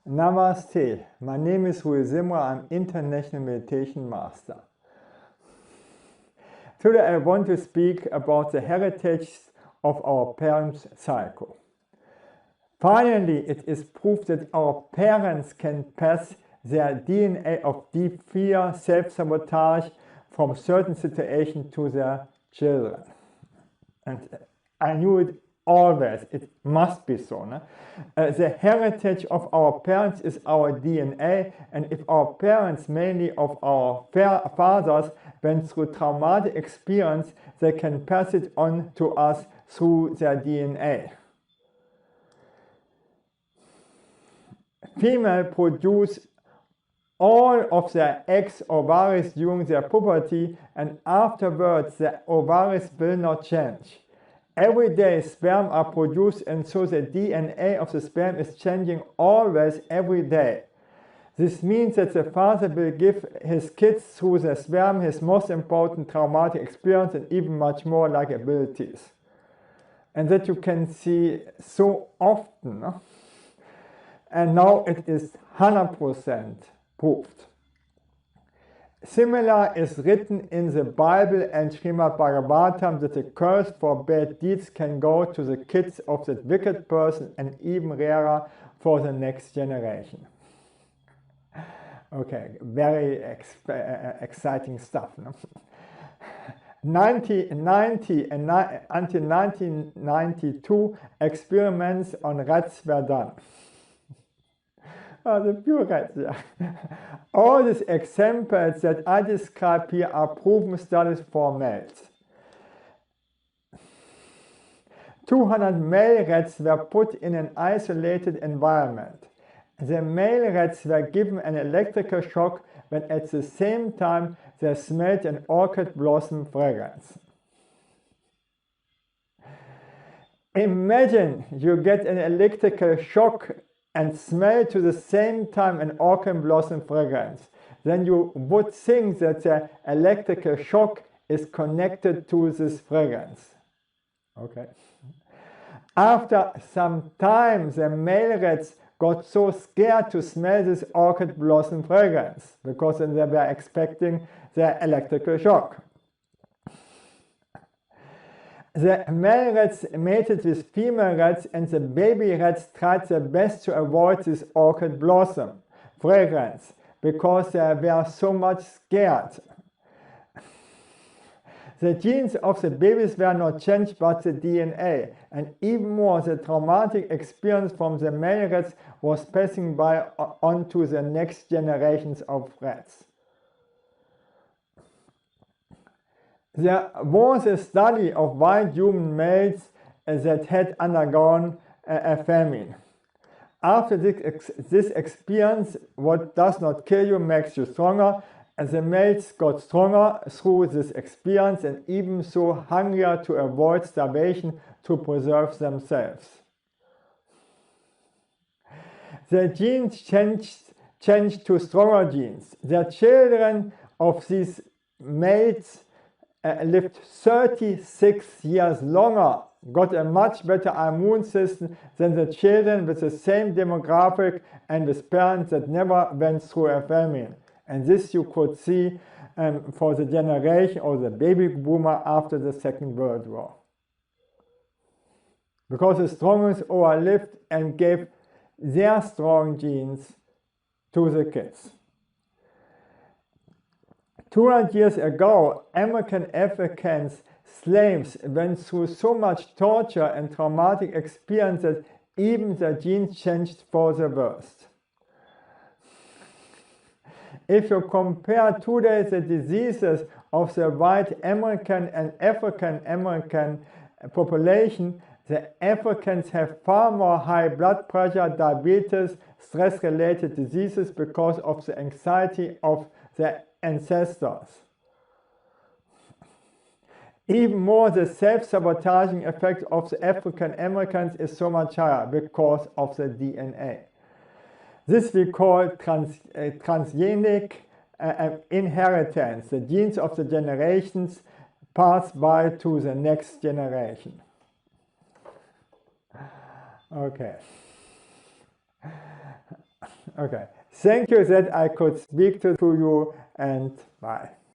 Namaste. My name is Rui Simra. I'm International Meditation Master. Today I want to speak about the heritage of our parents' cycle. Finally, it is proof that our parents can pass their DNA of deep fear, self-sabotage from certain situations to their children. And I knew it always, it must be so. No? The heritage of our parents is our DNA, and if our parents, mainly of our fathers, went through traumatic experience, they can pass it on to us through their DNA. Females produce all of their eggs ovaries during their puberty, and afterwards the ovaries will not change. Every day sperm are produced, and so the DNA of the sperm is changing always every day. This means that the father will give his kids through the sperm his most important traumatic experience and even much more like abilities. And that you can see so often. No? And now it is 100% proved. Similar is written in the Bible and Srimad Bhagavatam that the curse for bad deeds can go to the kids of that wicked person, and even rarer for the next generation. Okay, very exciting stuff. No? Until 1992, experiments on rats were done. Oh, the pure rats, yeah. All these examples that I describe here are proven studies for males. 200 male rats were put in an isolated environment. The male rats were given an electrical shock when at the same time they smelled an orchid blossom fragrance. Imagine you get an electrical shock and smell to the same time an orchid blossom fragrance. Then you would think that the electrical shock is connected to this fragrance. Okay. After some time, the male rats got so scared to smell this orchid blossom fragrance because they were expecting the electrical shock. The male rats mated with female rats, and the baby rats tried their best to avoid this orchid blossom fragrance because they were so much scared. The genes of the babies were not changed, but the DNA, and even more, the traumatic experience from the male rats was passing on to the next generations of rats. There was a study of wild human males that had undergone a famine. After this experience, what does not kill you makes you stronger, and the males got stronger through this experience and even so hungrier to avoid starvation to preserve themselves. The genes changed to stronger genes. The children of these males lived 36 years longer, got a much better immune system than the children with the same demographic and with parents that never went through a famine. And this you could see for the generation or the baby boomer after the Second World War. Because the strongest overlived and gave their strong genes to the kids. 200 years ago, American Africans, slaves, went through so much torture and traumatic experience that even their genes changed for the worst. If you compare today the diseases of the white American and African American population, the Africans have far more high blood pressure, diabetes, stress-related diseases because of the anxiety of their ancestors. Even more, the self-sabotaging effect of the African Americans is so much higher because of the DNA. This we call transgenic inheritance. The genes of the generations pass by to the next generation. Okay. Okay. Thank you that I could speak to you, and bye.